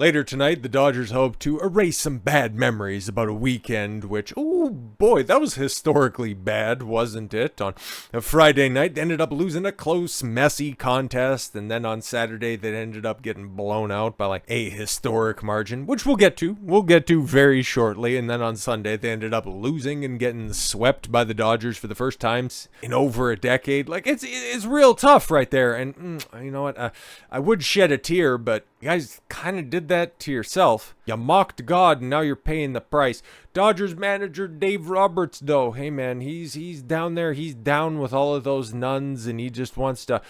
Later tonight, the Dodgers hope to erase some bad memories about a weekend which, oh boy, that was historically bad, wasn't it? On a Friday night, they ended up losing a close, messy contest, and then on Saturday, they ended up getting blown out by like a historic margin, which we'll get to. We'll get to very shortly, and then on Sunday, they ended up losing and getting swept by the Dodgers for the first time in over a decade. Like, it's real tough right there, and you know what? I would shed a tear, but you guys kind of did that to yourself. You mocked God and now you're paying the price. Dodgers manager Dave Roberts, though, hey man, he's down there. He's down with all of those nuns, and he just wants to,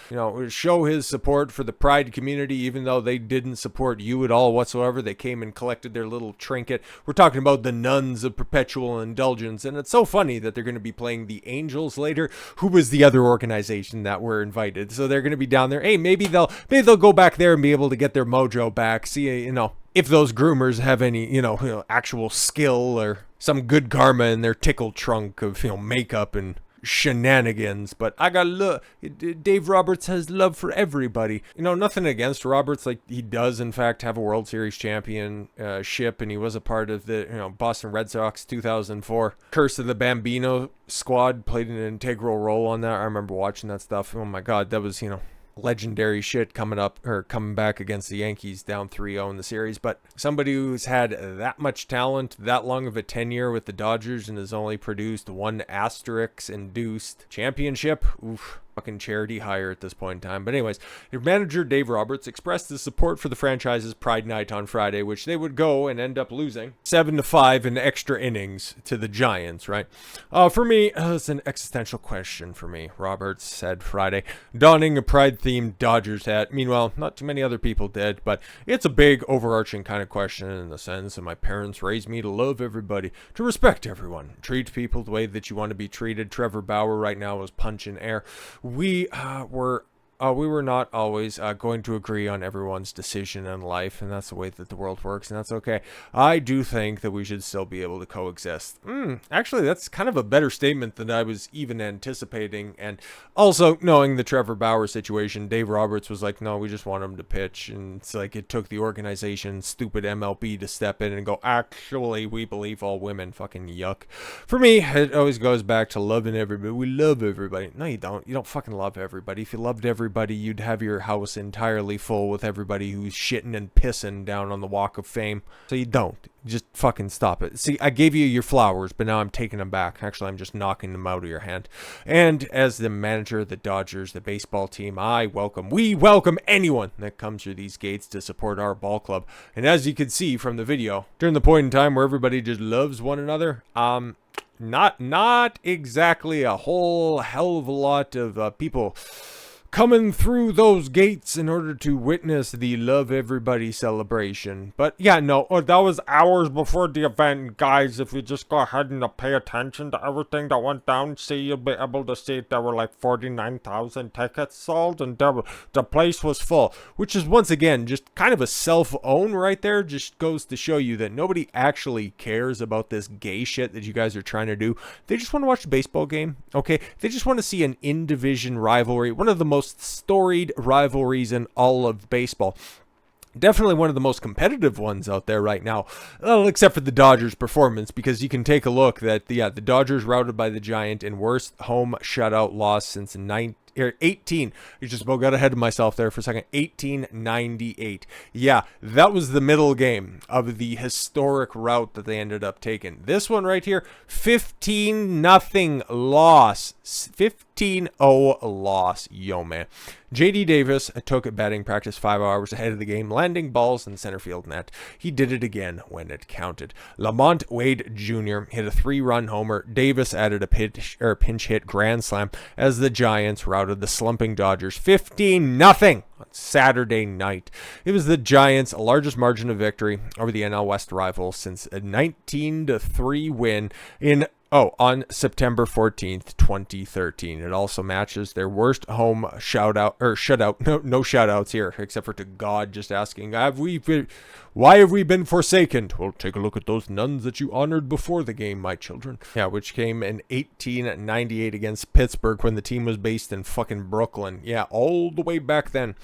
show his support for the Pride community, even though they didn't support you at all whatsoever. They came and collected their little trinket. We're talking about the Nuns of Perpetual Indulgence, and it's so funny that they're going to be playing the Angels later, who was the other organization that were invited. So they're going to be down there. Hey, maybe they'll go back there and be able to get their mojo back. See, if those groomers have any, actual skill or some good karma in their tickle trunk of, makeup and shenanigans. But I got love. Dave Roberts has love for everybody. Nothing against Roberts. Like, he does, in fact, have a World Series championship, and he was a part of the, Boston Red Sox 2004 Curse of the Bambino squad, played an integral role on that. I remember watching that stuff. Oh my God, that was, legendary shit coming back against the Yankees down 3-0 in the series. But somebody who's had that much talent, that long of a tenure with the Dodgers, and has only produced one asterisk-induced championship, oof. Fucking charity hire at this point in time. But anyways, your manager Dave Roberts expressed his support for the franchise's Pride Night on Friday, which they would go and end up losing 7-5 in extra innings to the Giants, right? For me, it's an existential question for me, Roberts said Friday, donning a Pride-themed Dodgers hat. Meanwhile, not too many other people did, but it's a big, overarching kind of question in the sense that my parents raised me to love everybody, to respect everyone, treat people the way that you want to be treated. Trevor Bauer right now is punching air. We were not always going to agree on everyone's decision in life, and that's the way that the world works, and that's okay. I do think that we should still be able to coexist. Actually, that's kind of a better statement than I was even anticipating. And also, knowing the Trevor Bauer situation, Dave Roberts was like, no, we just want him to pitch. And it's like it took the organization, stupid MLB, to step in and go, actually, we believe all women. Fucking yuck. For me, it always goes back to loving everybody. We love everybody. No, you don't. You don't fucking love everybody. If you loved everybody, you'd have your house entirely full with everybody who's shitting and pissing down on the Walk of Fame. So you don't. Just fucking stop it. See, I gave you your flowers, but now I'm taking them back. Actually, I'm just knocking them out of your hand. And as the manager of the Dodgers, the baseball team, we welcome anyone that comes through these gates to support our ball club. And as you can see from the video, during the point in time where everybody just loves one another, not exactly a whole hell of a lot of people coming through those gates in order to witness the Love Everybody celebration. But yeah, no, that was hours before the event, guys. If you just go ahead and pay attention to everything that went down, you'll be able to see there were like 49,000 tickets sold, and the place was full, which is once again just kind of a self-own right there. Just goes to show you that nobody actually cares about this gay shit that you guys are trying to do. They just want to watch the baseball game, okay? They just want to see an in-division rivalry, one of the most storied rivalries in all of baseball. Definitely one of the most competitive ones out there right now, well, except for the Dodgers' performance, because you can take a look that the Dodgers routed by the Giant in worst home shutout loss since 18. You just about got ahead of myself there for a second. 1898. Yeah, that was the middle game of the historic route that they ended up taking. This one right here, 15-0 loss. 15-0 loss. Yo, man. J.D. Davis took batting practice 5 hours ahead of the game, landing balls in center field net. He did it again when it counted. Lamont Wade Jr. hit a 3-run homer. Davis added a pinch hit grand slam as the Giants routed the slumping Dodgers 15-0 on Saturday night. It was the Giants' largest margin of victory over the NL West rival since a 19-3 win on September 14th, 2013. It also matches their worst home shutout. No shoutouts here, except for to God, just asking, Why have we been forsaken? Well, take a look at those nuns that you honored before the game, my children. Yeah, which came in 1898 against Pittsburgh when the team was based in fucking Brooklyn. Yeah, all the way back then.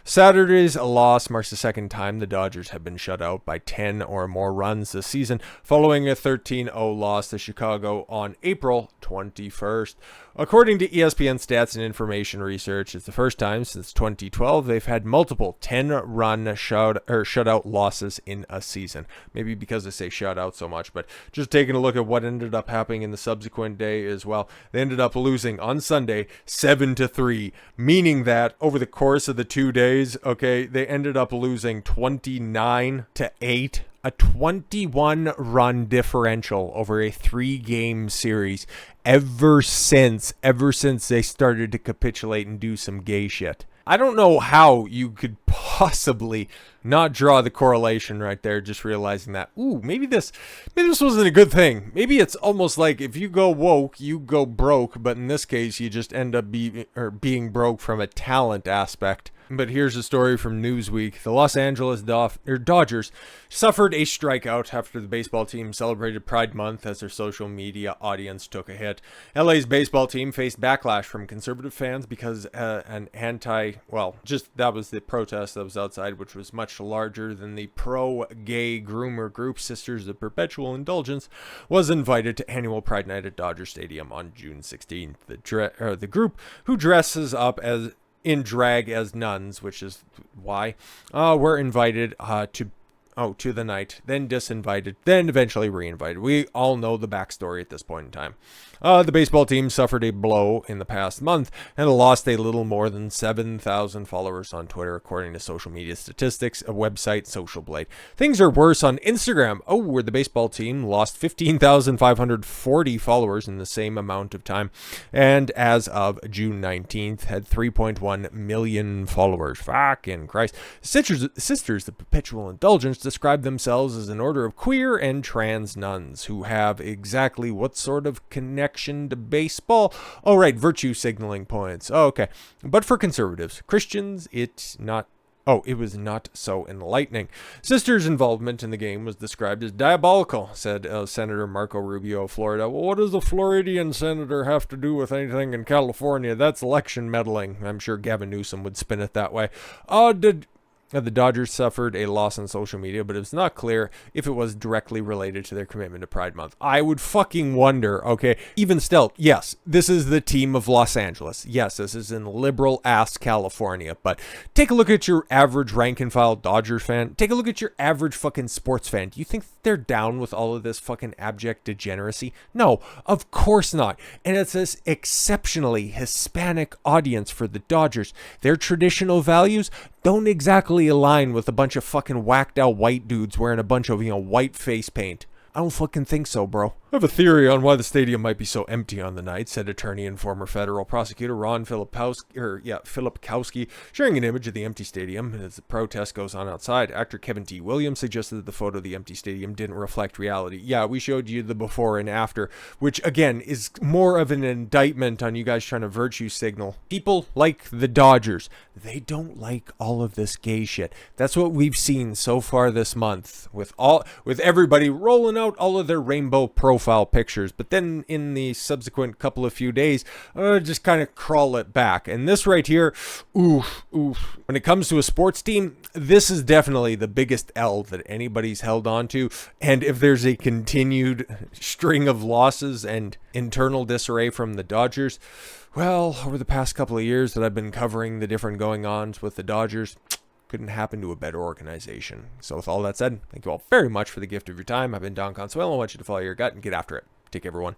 Saturday's loss marks the second time the Dodgers have been shut out by 10 or more runs this season, following a 13-0 loss to Chicago on April 21st. According to ESPN Stats and Information Research, it's the first time since 2012 they've had multiple 10-run shutout losses in a season. Maybe because I say shutout so much, but just taking a look at what ended up happening in the subsequent day as well. They ended up losing on Sunday 7-3, meaning that over the course of the 2 days, okay, they ended up losing 29-8. A 21-run differential over a 3-game series ever since they started to capitulate and do some gay shit. I don't know how you could possibly not draw the correlation right there, just realizing that, maybe this wasn't a good thing. Maybe it's almost like if you go woke, you go broke, but in this case, you just end up being broke from a talent aspect. But here's a story from Newsweek. The Los Angeles Dodgers suffered a strikeout after the baseball team celebrated Pride Month as their social media audience took a hit. LA's baseball team faced backlash from conservative fans because that was the protest that was outside, which was much larger than the pro-gay groomer group Sisters of Perpetual Indulgence, was invited to annual Pride Night at Dodger Stadium on June 16th. The group, who dresses up in drag as nuns, which is why, were invited to the night, then disinvited, then eventually reinvited. We all know the backstory at this point in time. The baseball team suffered a blow in the past month and lost a little more than 7,000 followers on Twitter, according to social media statistics, a website, Social Blade. Things are worse on Instagram, where the baseball team lost 15,540 followers in the same amount of time, and as of June 19th, had 3.1 million followers. Fucking Christ. Sisters of Perpetual Indulgence describe themselves as an order of queer and trans nuns who have exactly what sort of connection to baseball? Oh, right, virtue signaling points. Oh, okay. But for conservatives, Christians, it was not so enlightening. Sisters' involvement in the game was described as diabolical, said Senator Marco Rubio of Florida. Well, what does a Floridian senator have to do with anything in California? That's election meddling. I'm sure Gavin Newsom would spin it that way. The Dodgers suffered a loss on social media, but it's not clear if it was directly related to their commitment to Pride Month. I would fucking wonder, okay? Even still, yes, this is the team of Los Angeles. Yes, this is in liberal-ass California, but take a look at your average rank-and-file Dodgers fan. Take a look at your average fucking sports fan. Do you think they're down with all of this fucking abject degeneracy? No, of course not. And it's this exceptionally Hispanic audience for the Dodgers. Their traditional values don't exactly align with a bunch of fucking whacked out white dudes wearing a bunch of, white face paint. I don't fucking think so, bro. I have a theory on why the stadium might be so empty on the night, said attorney and former federal prosecutor Ron Filipkowski, sharing an image of the empty stadium as the protest goes on outside. Actor Kevin T. Williams suggested that the photo of the empty stadium didn't reflect reality. Yeah, we showed you the before and after, which again is more of an indictment on you guys trying to virtue signal. People like the Dodgers, they don't like all of this gay shit. That's what we've seen so far this month with everybody rolling out all of their rainbow profile pictures, but then in the subsequent couple of few days, just kind of crawl it back. And this right here, oof. When it comes to a sports team, this is definitely the biggest L that anybody's held on to. And if there's a continued string of losses and internal disarray from the Dodgers, well, over the past couple of years that I've been covering the different going-ons with the Dodgers, couldn't happen to a better organization. So with all that said, thank you all very much for the gift of your time. I've been Don Consuelo. I want you to follow your gut and get after it. Take care, everyone.